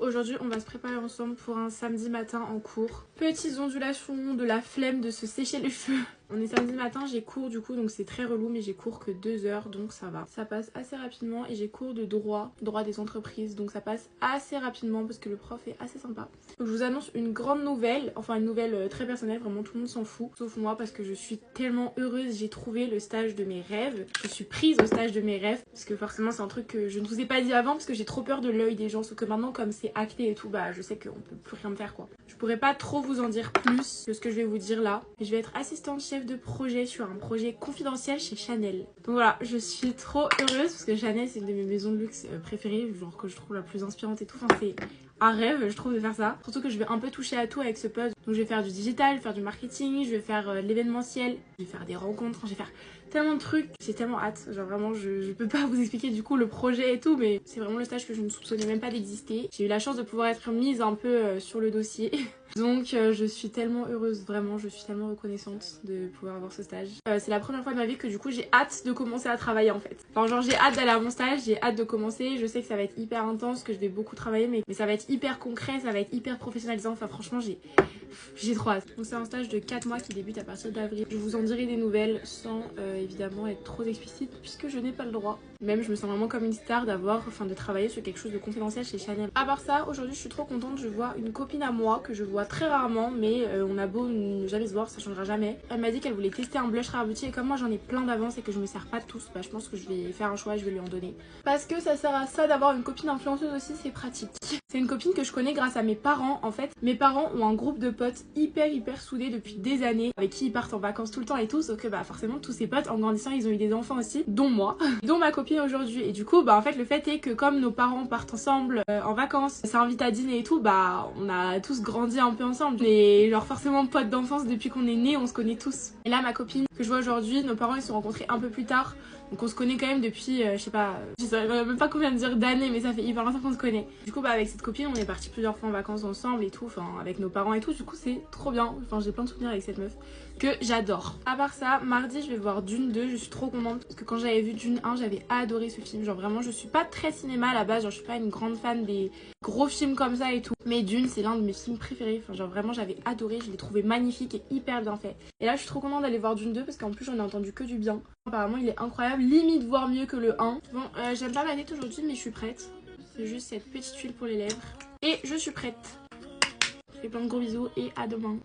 aujourd'hui on va se préparer ensemble pour un samedi matin en cours. Petites ondulations, de la flemme de se sécher les cheveux. On est samedi matin, j'ai cours du coup donc c'est très relou mais j'ai cours que 2 heures donc ça va. Ça passe assez rapidement et j'ai cours de droit des entreprises donc ça passe assez rapidement parce que le prof est assez sympa. Donc je vous annonce une grande nouvelle, enfin une nouvelle très personnelle, vraiment tout le monde s'en fout. Sauf moi parce que je suis tellement heureuse, j'ai trouvé le stage de mes rêves. Je suis prise au stage de mes rêves parce que forcément c'est un truc que je ne vous ai pas dit avant parce que j'ai trop peur de l'œil des gens. Sauf que maintenant comme c'est acté et tout, bah je sais qu'on peut plus rien me faire quoi. Je pourrais pas trop vous en dire plus que ce que je vais vous dire là. Je vais être assistante chef de projet sur un projet confidentiel chez Chanel. Donc voilà, je suis trop heureuse parce que Chanel c'est une de mes maisons de luxe préférées, genre que je trouve la plus inspirante et tout. Enfin c'est un rêve je trouve de faire ça. Surtout que je vais un peu toucher à tout avec ce poste. Donc je vais faire du digital, faire du marketing, je vais faire l'événementiel, je vais faire des rencontres, je vais faire tellement de trucs. J'ai tellement hâte, genre vraiment je peux pas vous expliquer du coup le projet et tout, mais c'est vraiment le stage que je ne soupçonnais même pas d'exister. J'ai eu la chance de pouvoir être mise un peu sur le dossier. Donc je suis tellement heureuse, vraiment je suis tellement reconnaissante de pouvoir avoir ce stage. C'est la première fois de ma vie que du coup j'ai hâte de commencer à travailler en fait. Enfin genre j'ai hâte d'aller à mon stage, j'ai hâte de commencer, je sais que ça va être hyper intense, que je vais beaucoup travailler mais ça va être hyper concret, ça va être hyper professionnalisant, enfin franchement j'ai trop hâte. Donc c'est un stage de 4 mois qui débute à partir d'avril. Je vous en dirai des nouvelles sans évidemment être trop explicite puisque je n'ai pas le droit. Même je me sens vraiment comme une star de travailler sur quelque chose de confidentiel chez Chanel. À part ça, aujourd'hui je suis trop contente, je vois une copine à moi que je vois très rarement mais on a beau ne jamais se voir, ça changera jamais. Elle m'a dit qu'elle voulait tester un blush Rare Beauty et comme moi j'en ai plein d'avance et que je me sers pas de tous, bah je pense que je vais faire un choix et je vais lui en donner. Parce que ça sert à ça d'avoir une copine influenceuse aussi, c'est pratique. C'est une copine que je connais grâce à mes parents en fait. Mes parents ont un groupe de potes hyper soudés depuis des années avec qui ils partent en vacances tout le temps et tout, sauf que bah forcément tous ces potes en grandissant ils ont eu des enfants aussi, dont moi, dont ma copine aujourd'hui. Et du coup bah en fait le fait est que comme nos parents partent ensemble en vacances, s'invitent à dîner et tout, bah on a tous grandi un peu ensemble. Et genre forcément potes d'enfance depuis qu'on est nés, on se connaît tous. Et là ma copine que je vois aujourd'hui, nos parents ils se sont rencontrés un peu plus tard. Donc on se connaît quand même depuis, je sais pas, je sais même pas combien de dire d'années, mais ça fait hyper longtemps qu'on se connaît. Du coup bah avec cette copine on est parti plusieurs fois en vacances ensemble et tout, enfin avec nos parents et tout, du coup c'est trop bien. Enfin j'ai plein de souvenirs avec cette meuf que j'adore. À part ça, mardi je vais voir Dune 2, je suis trop contente parce que quand j'avais vu Dune 1 j'avais adoré ce film. Genre vraiment je suis pas très cinéma à la base, genre je suis pas une grande fan des gros films comme ça et tout. Mais Dune c'est l'un de mes films préférés, enfin genre vraiment j'avais adoré, je l'ai trouvé magnifique et hyper bien fait. Et là je suis trop contente d'aller voir Dune 2 parce qu'en plus j'en ai entendu que du bien. Apparemment il est incroyable, limite voire mieux que le 1. Bon j'aime pas ma tête aujourd'hui mais je suis prête. C'est juste cette petite huile pour les lèvres. Et je suis prête. Je fais plein de gros bisous et à demain.